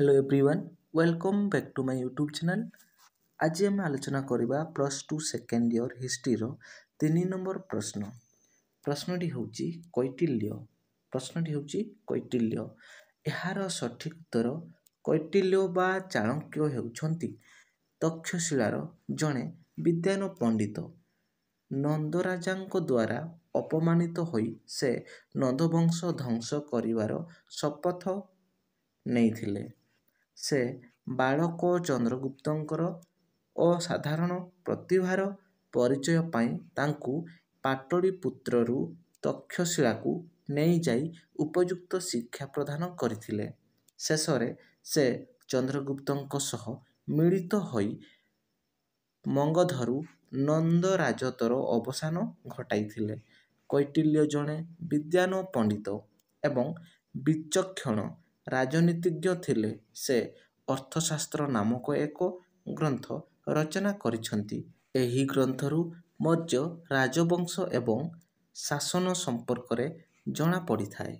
Hello everyone, welcome back to my YouTube channel. आज आम आलोचना करवा +2 सेकेंड ईयर हिस्ट्री 3 नंबर प्रश्न। प्रश्नटी होची कौटिल्य। प्रश्नटी होची कौटिल्य। एहार सठिक उत्तर कौटिल्य बा चाणक्य हेउछंती तक्षशिलार जणे विद्वान पंडित। नंदराजांक द्वारा अपमानित होई से नंदवंश ध्वंस करिवार शपथ नेइथिले। से बालक चंद्रगुप्तंकर असाधारण प्रतिभार परिचय पाई तांकु पाटलिपुत्ररू तक्षशिलाकु नेइ जाई उपयुक्त शिक्षा प्रदान करिथिले। शेषरे से चंद्रगुप्तंक सह मिलित होई मगधरू नंद राजतर अवसान घटाइथिले। कौटिल्य जणे विद्वान पंडित एवं विचक्षण राजनीतिज्ञ थिले। से अर्थशास्त्र नामक एक ग्रंथ रचना करिछंती। एही ग्रंथरू मौर्य राजवंश एवं शासन संपर्क रे जଣା पड़िथाए।